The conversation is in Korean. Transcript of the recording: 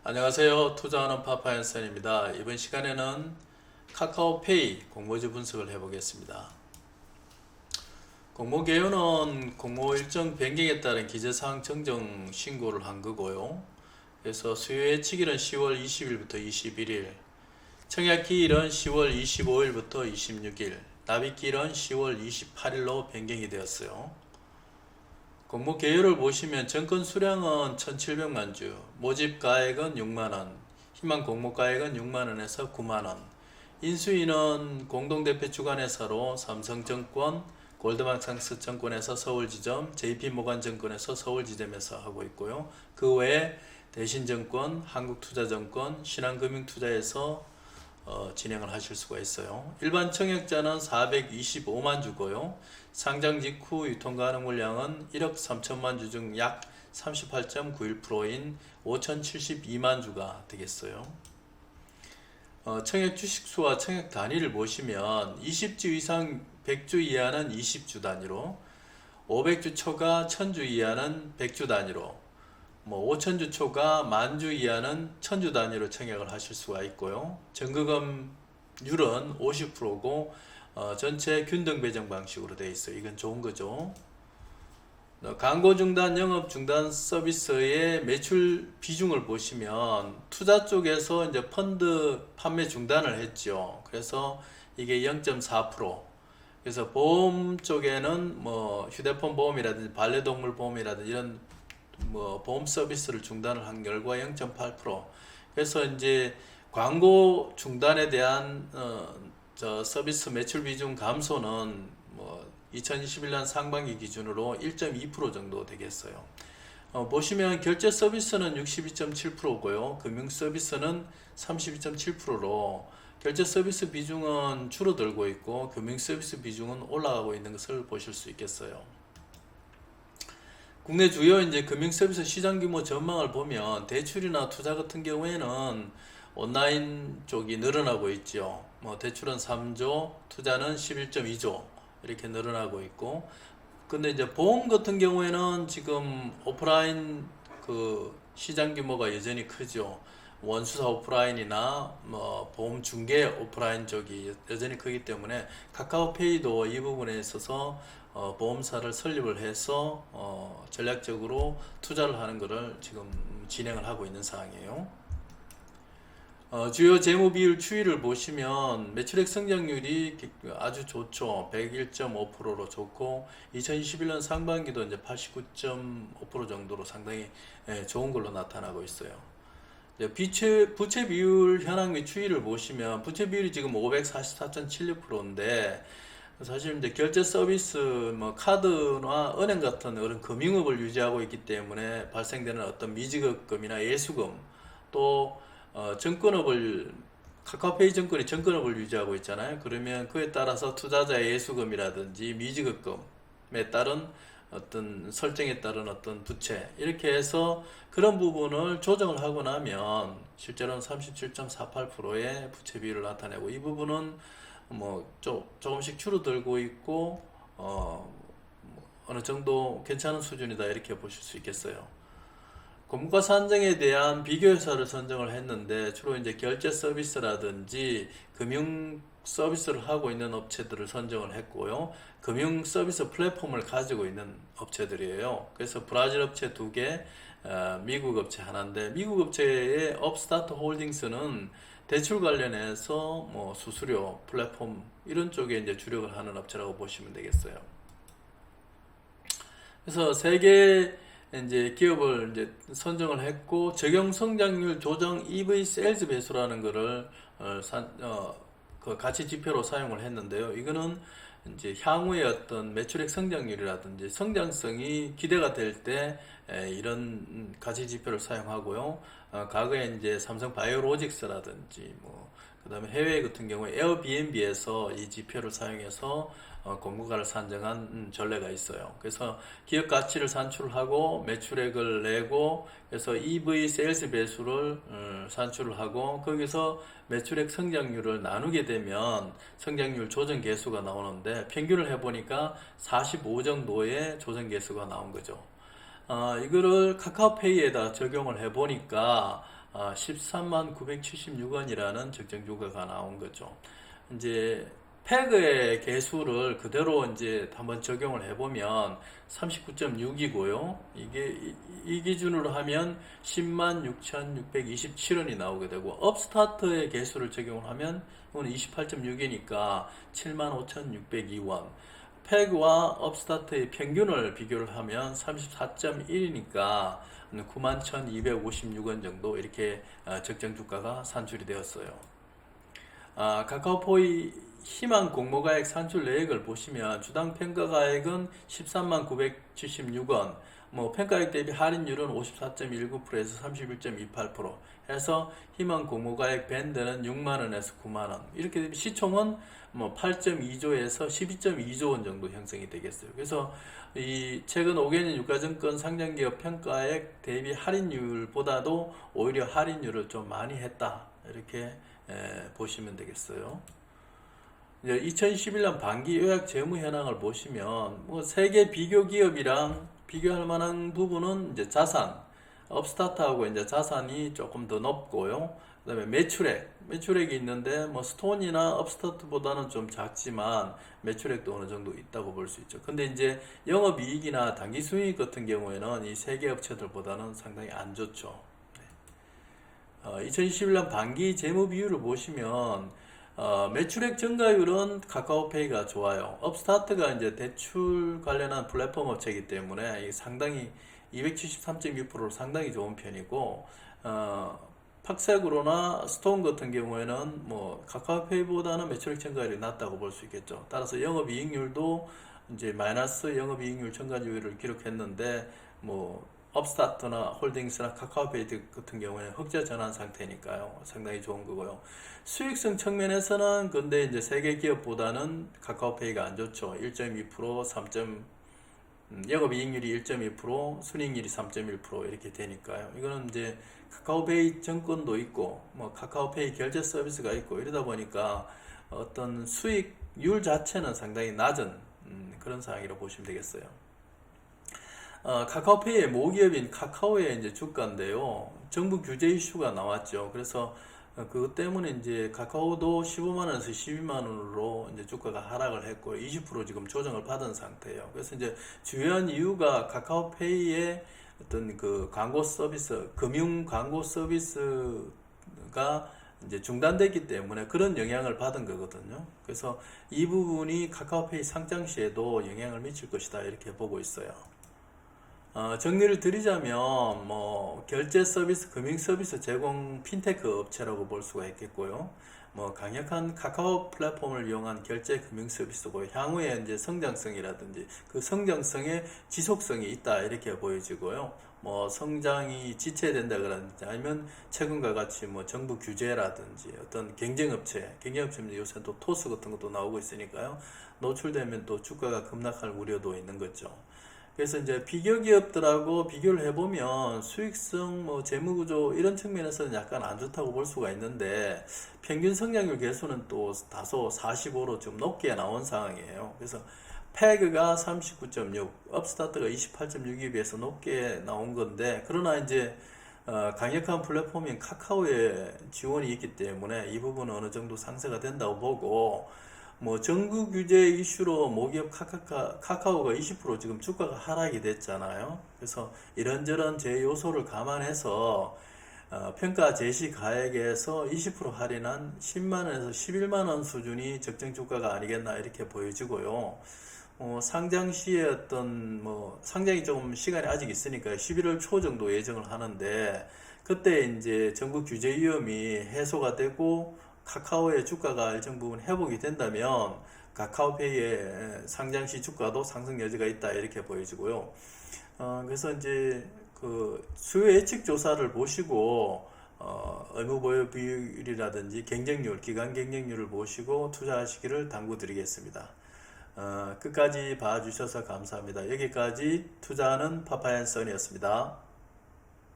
안녕하세요. 투자하는 파파연선입니다. 이번 시간에는 카카오페이 공모주 분석을 해보겠습니다. 공모개요는 공모 일정 변경에 따른 기재사항 정정 신고를 한 거고요. 그래서 수요 예치일은 10월 20일부터 21일, 청약기일은 10월 25일부터 26일, 납입기일은 10월 28일로 변경이 되었어요. 공모 개요를 보시면 정권 수량은 1700만 주, 모집 가액은 6만원, 희망 공모 가액은 6만원에서 9만원, 인수인은 공동대표 주관회사로 삼성증권, 골드만삭스증권에서 서울지점, JP모간증권에서 서울지점에서 하고 있고요. 그 외에 대신증권, 한국투자증권, 신한금융투자에서 진행을 하실 수가 있어요. 일반 청약자는 425만 주고요. 상장 직후 유통 가능 물량은 1억 3천만 주 중 약 38.91%인 5,072만 주가 되겠어요. 청약 주식수와 청약 단위를 보시면 20주 이상 100주 이하는 20주 단위로, 500주 초과 1000주 이하는 100주 단위로, 5천주 초과 만주 이하는 천주 단위로 청약을 하실 수가 있고요. 전거금률은 50%고 전체 균등 배정 방식으로 되어 있어요. 이건 좋은 거죠. 광고 중단, 영업 중단 서비스의 매출 비중을 보시면 투자 쪽에서 이제 펀드 판매 중단을 했죠. 그래서 이게 0.4%. 그래서 보험 쪽에는 휴대폰 보험이라든지 반려동물 보험이라든지 이런 보험 서비스를 중단을 한 결과 0.8%. 그래서 이제 광고 중단에 대한 서비스 매출 비중 감소는 2021년 상반기 기준으로 1.2% 정도 되겠어요. 보시면 결제 서비스는 62.7%고요. 금융 서비스는 32.7%로 결제 서비스 비중은 줄어들고 있고 금융 서비스 비중은 올라가고 있는 것을 보실 수 있겠어요. 국내 주요 이제 금융 서비스 시장 규모 전망을 보면 대출이나 투자 같은 경우에는 온라인 쪽이 늘어나고 있죠. 대출은 3조, 투자는 11.2조 이렇게 늘어나고 있고, 근데 이제 보험 같은 경우에는 지금 오프라인 그 시장 규모가 여전히 크죠. 원수사 오프라인이나 보험 중개 오프라인 쪽이 여전히 크기 때문에 카카오페이도 이 부분에 있어서 보험사를 설립을 해서 전략적으로 투자를 하는 것을 지금 진행을 하고 있는 상황이에요. 주요 재무 비율 추이를 보시면 매출액 성장률이 아주 좋죠. 101.5%로 좋고 2021년 상반기도 이제 89.5% 정도로 상당히 좋은 걸로 나타나고 있어요. 부채 비율 현황 및 추이를 보시면 부채 비율이 지금 544.76%인데 사실 이제 결제 서비스, 카드나 은행 같은 그런 금융업을 유지하고 있기 때문에 발생되는 어떤 미지급금이나 예수금, 또 증권업을 카카오페이 증권이 증권업을 유지하고 있잖아요. 그러면 그에 따라서 투자자의 예수금이라든지 미지급금에 따른 어떤 설정에 따른 어떤 부채 이렇게 해서 그런 부분을 조정을 하고 나면 실제로는 37.48%의 부채 비율을 나타내고, 이 부분은 조금씩 줄어들고 있고 어느 정도 괜찮은 수준이다 이렇게 보실 수 있겠어요. 공모가 산정에 대한 비교회사를 선정을 했는데 주로 이제 결제 서비스라든지 금융 서비스를 하고 있는 업체들을 선정을 했고요. 금융 서비스 플랫폼을 가지고 있는 업체들이에요. 그래서 브라질 업체 2개, 미국 업체 하나인데, 미국 업체의 업스타트 홀딩스는 대출 관련해서 수수료, 플랫폼 이런 쪽에 이제 주력을 하는 업체라고 보시면 되겠어요. 그래서 세계 이제 기업을 이제 선정을 했고, 적용 성장률 조정 EV 세일즈 배수라는 거를 그 가치 지표로 사용을 했는데요. 이거는 이제 향후의 어떤 매출액 성장률이라든지 성장성이 기대가 될 때 이런 가치 지표를 사용하고요. 과거에 이제 삼성 바이오로직스라든지 그다음에 해외 같은 경우에 에어비앤비에서 이 지표를 사용해서 공고가를 산정한 전례가 있어요. 그래서 기업 가치를 산출하고 매출액을 내고, 그래서 EV 세일즈 배수를 산출을 하고 거기서 매출액 성장률을 나누게 되면 성장률 조정 계수가 나오는데, 평균을 해보니까 45 정도의 조정 계수가 나온 거죠. 이거를 카카오페이에다 적용을 해보니까 13만 976원이라는 적정 주가가 나온 거죠. 이제 패그의 개수를 그대로 이제 한번 적용을 해보면 39.6이고요. 이 기준으로 하면 10만 6,627원이 나오게 되고, 업스타트의 개수를 적용을 하면 이거는 28.6이니까 7만 5,602원. 패그와 업스타트의 평균을 비교를 하면 34.1이니까 91,256원 정도 이렇게 적정 주가가 산출이 되었어요. 카카오페이 희망 공모가액 산출 내역을 보시면 주당 평가가액은 13만 976원, 평가액 대비 할인율은 54.19%에서 31.28% 해서 희망 공모가액 밴드는 6만원에서 9만원, 이렇게 되면 시총은 8.2조에서 12.2조 원 정도 형성이 되겠어요. 그래서 이 최근 5개년 유가증권 상장기업 평가액 대비 할인율보다도 오히려 할인율을 좀 많이 했다, 이렇게 보시면 되겠어요. 이제 2011년 반기 요약 재무 현황을 보시면 세계 비교 기업이랑 비교할 만한 부분은 이제 자산, 업스타트하고 이제 자산이 조금 더 높고요. 그다음에 매출액이 있는데 스톤이나 업스타트보다는 좀 작지만 매출액도 어느 정도 있다고 볼 수 있죠. 근데 이제 영업이익이나 당기순이익 같은 경우에는 이 세계 업체들보다는 상당히 안 좋죠. 2021년 반기 재무 비율을 보시면 매출액 증가율은 카카오페이가 좋아요. 업스타트가 이제 대출 관련한 플랫폼 업체이기 때문에 상당히 273.6%로 상당히 좋은 편이고, 팍색으로나 스톤 같은 경우에는 카카오페이보다는 매출액 증가율이 낮다고 볼 수 있겠죠. 따라서 영업이익률도 이제 마이너스 영업이익률 증가율을 기록했는데 업스타트나 홀딩스나 카카오페이 같은 경우에는 흑자 전환 상태니까요. 상당히 좋은 거고요. 수익성 측면에서는 근데 이제 세계 기업보다는 카카오페이가 안 좋죠. 1.2%, 영업이익률이 1.2%, 순이익률이 3.1% 이렇게 되니까요. 이거는 이제 카카오페이 증권도 있고, 카카오페이 결제 서비스가 있고 이러다 보니까 어떤 수익률 자체는 상당히 낮은 그런 상황이라고 보시면 되겠어요. 카카오페이의 모기업인 카카오의 이제 주가인데요. 정부 규제 이슈가 나왔죠. 그래서 그것 때문에 이제 카카오도 15만원에서 12만원으로 이제 주가가 하락을 했고 20% 지금 조정을 받은 상태예요. 그래서 이제 주요한 이유가 카카오페이의 어떤 그 광고 서비스, 금융 광고 서비스가 이제 중단됐기 때문에 그런 영향을 받은 거거든요. 그래서 이 부분이 카카오페이 상장 시에도 영향을 미칠 것이다, 이렇게 보고 있어요. 정리를 드리자면 결제 서비스, 금융 서비스 제공 핀테크 업체라고 볼 수가 있겠고요. 강력한 카카오 플랫폼을 이용한 결제 금융 서비스고, 향후에 이제 성장성이라든지 그 성장성의 지속성이 있다, 이렇게 보여지고요. 성장이 지체된다든지 아니면 최근과 같이 정부 규제라든지 어떤 경쟁업체는 요새 또 토스 같은 것도 나오고 있으니까요. 노출되면 또 주가가 급락할 우려도 있는 거죠. 그래서 이제 비교 기업들하고 비교를 해보면 수익성, 재무구조 이런 측면에서는 약간 안 좋다고 볼 수가 있는데, 평균 성장률 개수는 또 다소 45로 좀 높게 나온 상황이에요. 그래서 패그가 39.6, 업스타트가 28.6에 비해서 높게 나온 건데, 그러나 이제 강력한 플랫폼인 카카오의 지원이 있기 때문에 이 부분은 어느 정도 상쇄가 된다고 보고, 정부 규제 이슈로 모기업 카카오가 20% 지금 주가가 하락이 됐잖아요. 그래서 이런저런 제 요소를 감안해서 평가 제시 가액에서 20% 할인한 10만원에서 11만원 수준이 적정 주가가 아니겠나, 이렇게 보여지고요. 상장 시에 상장이 조금 시간이 아직 있으니까 11월 초 정도 예정을 하는데, 그때 이제 정부 규제 위험이 해소가 되고 카카오의 주가가 일정 부분 회복이 된다면 카카오페이의 상장시 주가도 상승 여지가 있다, 이렇게 보여지고요. 그래서 이제 그 수요 예측 조사를 보시고 의무 보유 비율이라든지 경쟁률, 기간 경쟁률을 보시고 투자하시기를 당부드리겠습니다. 끝까지 봐주셔서 감사합니다. 여기까지 투자하는 파파앤선이었습니다.